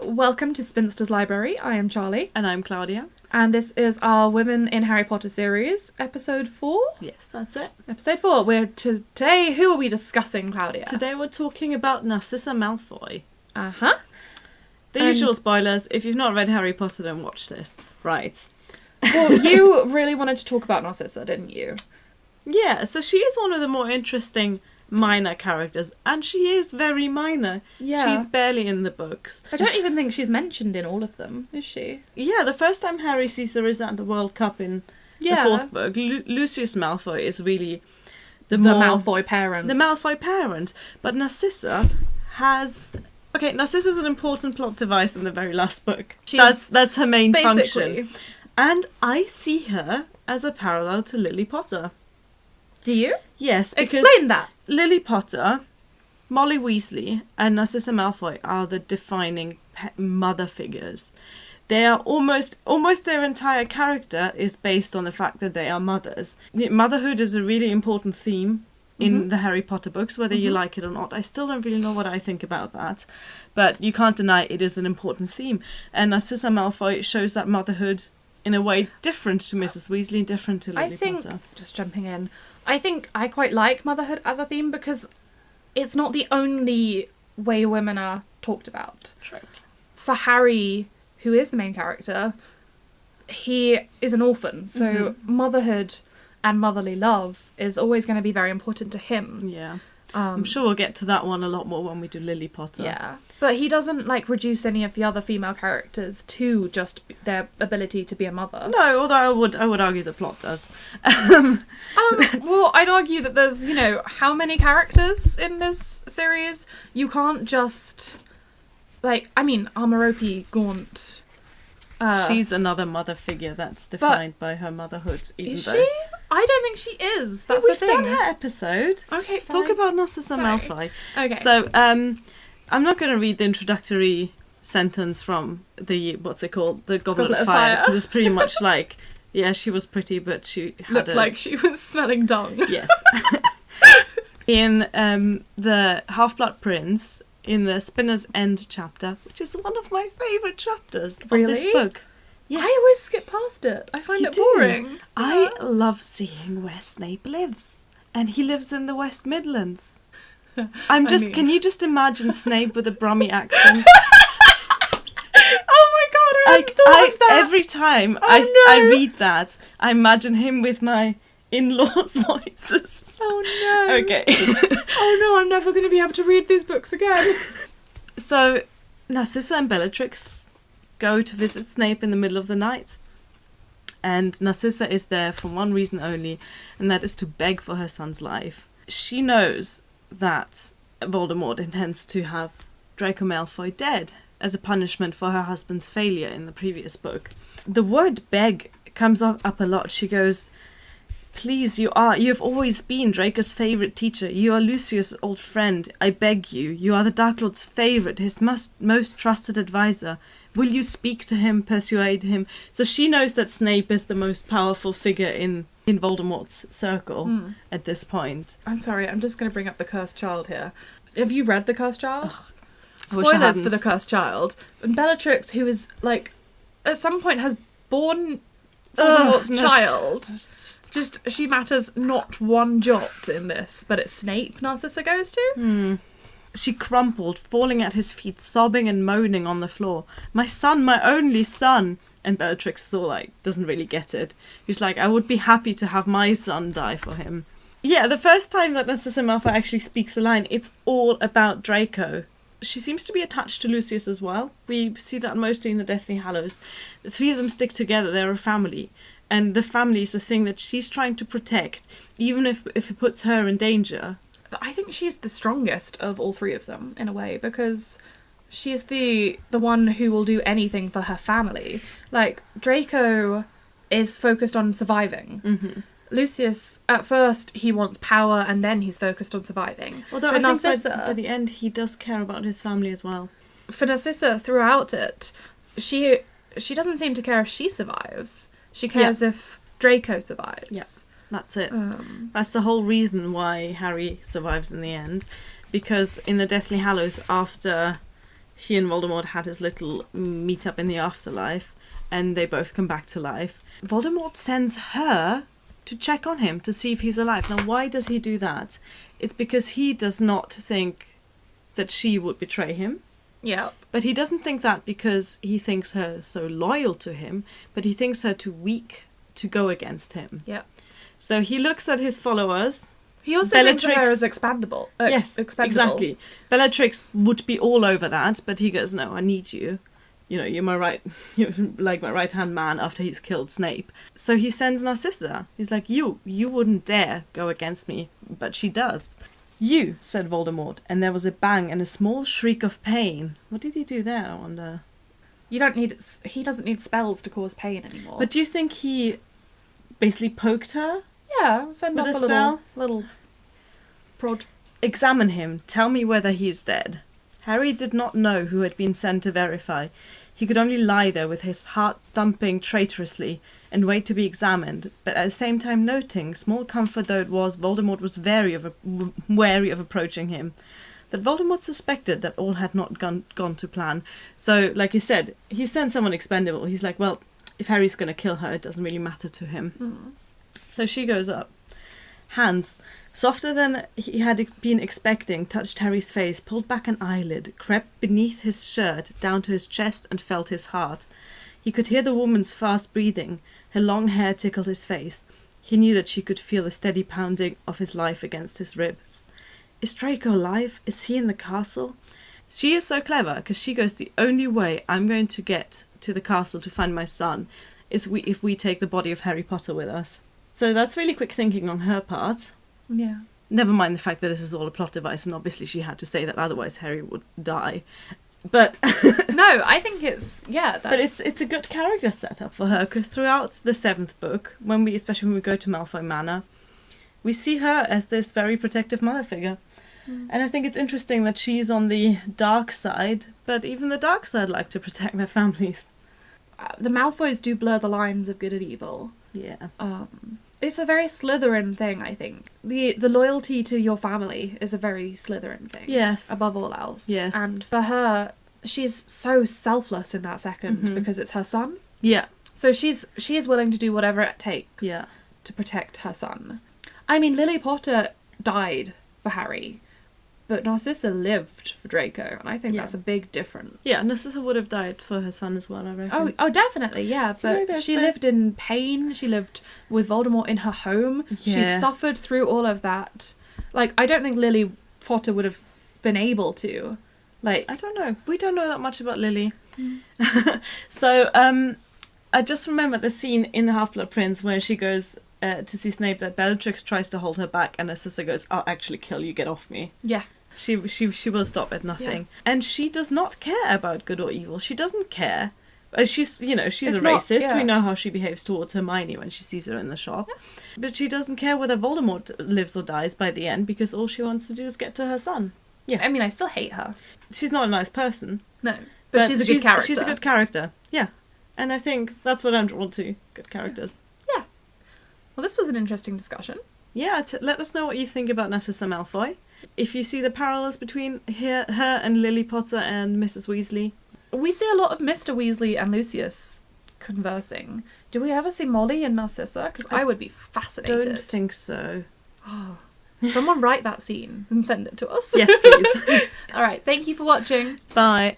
Welcome to Spinster's Library. I am Charlie. And I'm Claudia. And this is our Women in Harry Potter series, episode 4. Yes, that's it. Episode 4. Today, who are we discussing, Claudia? Today we're talking about Narcissa Malfoy. Uh-huh. The usual spoilers. If you've not read Harry Potter, don't watch this. Right. Well, you really wanted to talk about Narcissa, didn't you? Yeah, so she is one of the more interesting minor characters, and she is very minor. Yeah. She's barely in the books. I don't even think she's mentioned in all of them, is she? Yeah, the first time Harry sees her is at the World Cup in the fourth book. Lucius Malfoy is really the Malfoy parent. The Malfoy parent. But Narcissa has... Okay, Narcissa's an important plot device in the very last book. That's her main function. And I see her as a parallel to Lily Potter. Do you? Yes, because explain that. Lily Potter, Molly Weasley, and Narcissa Malfoy are the defining mother figures. They are almost their entire character is based on the fact that they are mothers. Motherhood is a really important theme in the Harry Potter books, whether you like it or not. I still don't really know what I think about that, but you can't deny it is an important theme. And Narcissa Malfoy shows that motherhood in a way different to Mrs. Weasley, different to Lily Potter. Just jumping in, I think I quite like motherhood as a theme because it's not the only way women are talked about. True. For Harry, who is the main character, he is an orphan, so motherhood and motherly love is always going to be very important to him. Yeah. I'm sure we'll get to that one a lot more when we do Lily Potter. Yeah. But he doesn't, reduce any of the other female characters to just their ability to be a mother. No, although I would argue the plot does. Well, I'd argue that there's, how many characters in this series? You can't just, Armoropi Gaunt. She's another mother figure that's defined by her motherhood. Is she? I don't think she is. That's the thing. We've done her episode. Okay, let's talk about Narcissa Malfoy. Okay. So, I'm not going to read the introductory sentence from the, the Goblet of Fire, because it's pretty much like, yeah, she was pretty, but she looked like she was smelling dung. Yes. In the Half-Blood Prince, in the Spinner's End chapter, which is one of my favourite chapters of this book. Yes. I always skip past it. I find it boring. I love seeing where Snape lives. And he lives in the West Midlands. Can you just imagine Snape with a Brummie accent? Oh my god, I hadn't thought of that. Every time I read that, I imagine him with my in-laws' voices. Oh no. Okay. Oh no, I'm never going to be able to read these books again. So, Narcissa and Bellatrix go to visit Snape in the middle of the night. And Narcissa is there for one reason only, and that is to beg for her son's life. She knows that Voldemort intends to have Draco Malfoy dead as a punishment for her husband's failure in the previous book. The word beg comes up a lot. She goes, "Please, you have always been Draco's favourite teacher. You are Lucius' old friend. I beg you. You are the Dark Lord's favourite, his most trusted advisor. Will you speak to him, persuade him?" So she knows that Snape is the most powerful figure in Voldemort's circle at this point. I'm sorry, I'm just going to bring up The Cursed Child here. Have you read The Cursed Child? Ugh, Spoilers for The Cursed Child. And Bellatrix, who is, at some point has born Voldemort's child. She matters not one jot in this, but it's Snape Narcissa goes to. She crumpled, falling at his feet, sobbing and moaning on the floor. "My son, my only son!" And Bellatrix is all doesn't really get it. He's like, "I would be happy to have my son die for him." Yeah, the first time that Narcissa Malfoy actually speaks a line, it's all about Draco. She seems to be attached to Lucius as well. We see that mostly in the Deathly Hallows. The three of them stick together, they're a family. And the family is a thing that she's trying to protect, even if it puts her in danger. I think she's the strongest of all three of them, in a way, because she's the one who will do anything for her family. Draco is focused on surviving. Lucius, at first, he wants power, and then he's focused on surviving. Although I think by the end, he does care about his family as well. For Narcissa, throughout it, she doesn't seem to care if she survives. She cares if Draco survives. Yeah, that's it. That's the whole reason why Harry survives in the end. Because in the Deathly Hallows, after he and Voldemort had his little meet-up in the afterlife, and they both come back to life. Voldemort sends her to check on him to see if he's alive. Now, why does he do that? It's because he does not think that she would betray him. Yeah. But he doesn't think that because he thinks her so loyal to him, but he thinks her too weak to go against him. Yeah. So he looks at his followers. He also thinks of her as expendable. Yes, exactly. Bellatrix would be all over that, but he goes, no, I need you. You know, you're like my right-hand man after he's killed Snape. So he sends Narcissa. He's like, you wouldn't dare go against me, but she does. You, said Voldemort, and there was a bang and a small shriek of pain. What did he do there? I wonder. He doesn't need spells to cause pain anymore. But do you think he basically poked her? Yeah, send With up a a spell? little prod. Examine him. Tell me whether he is dead. Harry did not know who had been sent to verify. He could only lie there with his heart thumping traitorously and wait to be examined, but at the same time noting, small comfort though it was, Voldemort was wary of approaching him. That Voldemort suspected that all had not gone to plan. So, like you said, he sent someone expendable. He's like, well, if Harry's going to kill her, it doesn't really matter to him. Mm. So she goes up. Hands, softer than he had been expecting, touched Harry's face, pulled back an eyelid, crept beneath his shirt, down to his chest, and felt his heart. He could hear the woman's fast breathing. Her long hair tickled his face. He knew that she could feel the steady pounding of his life against his ribs. Is Draco alive? Is he in the castle? She is so clever, because she goes, the only way I'm going to get to the castle to find my son is if we take the body of Harry Potter with us. So that's really quick thinking on her part. Yeah. Never mind the fact that this is all a plot device, and obviously she had to say that, otherwise Harry would die. But no, I think but it's a good character setup for her, because throughout the 7th book, especially when we go to Malfoy Manor, we see her as this very protective mother figure. And I think it's interesting that she's on the dark side, but even the dark side like to protect their families. The Malfoys do blur the lines of good and evil. Yeah. It's a very Slytherin thing, I think. The loyalty to your family is a very Slytherin thing. Yes. Above all else. Yes. And for her, she's so selfless in that second because it's her son. Yeah. So she is willing to do whatever it takes to protect her son. I mean, Lily Potter died for Harry, but Narcissa lived for Draco, and I think that's a big difference. Yeah, Narcissa would have died for her son as well, I reckon. Oh, definitely, yeah. But she lived in pain. She lived with Voldemort in her home. Yeah. She suffered through all of that. Like, I don't think Lily Potter would have been able to. Like, I don't know. We don't know that much about Lily. So, I just remember the scene in The Half-Blood Prince where she goes to see Snape, that Bellatrix tries to hold her back, and Narcissa goes, I'll actually kill you, get off me. Yeah. She will stop at nothing. Yeah. And she does not care about good or evil. She doesn't care. She's a racist. Yeah. We know how she behaves towards Hermione when she sees her in the shop. Yeah. But she doesn't care whether Voldemort lives or dies by the end, because all she wants to do is get to her son. Yeah. I mean, I still hate her. She's not a nice person. No. But she's a good character. She's a good character. Yeah. And I think that's what I'm drawn to. Good characters. Yeah. Well, this was an interesting discussion. Yeah, let us know what you think about Narcissa Malfoy. If you see the parallels between her and Lily Potter and Mrs. Weasley. We see a lot of Mr. Weasley and Lucius conversing. Do we ever see Molly and Narcissa? Because I would be fascinated. I don't think so. Oh, someone write that scene and send it to us. Yes, please. All right, thank you for watching. Bye.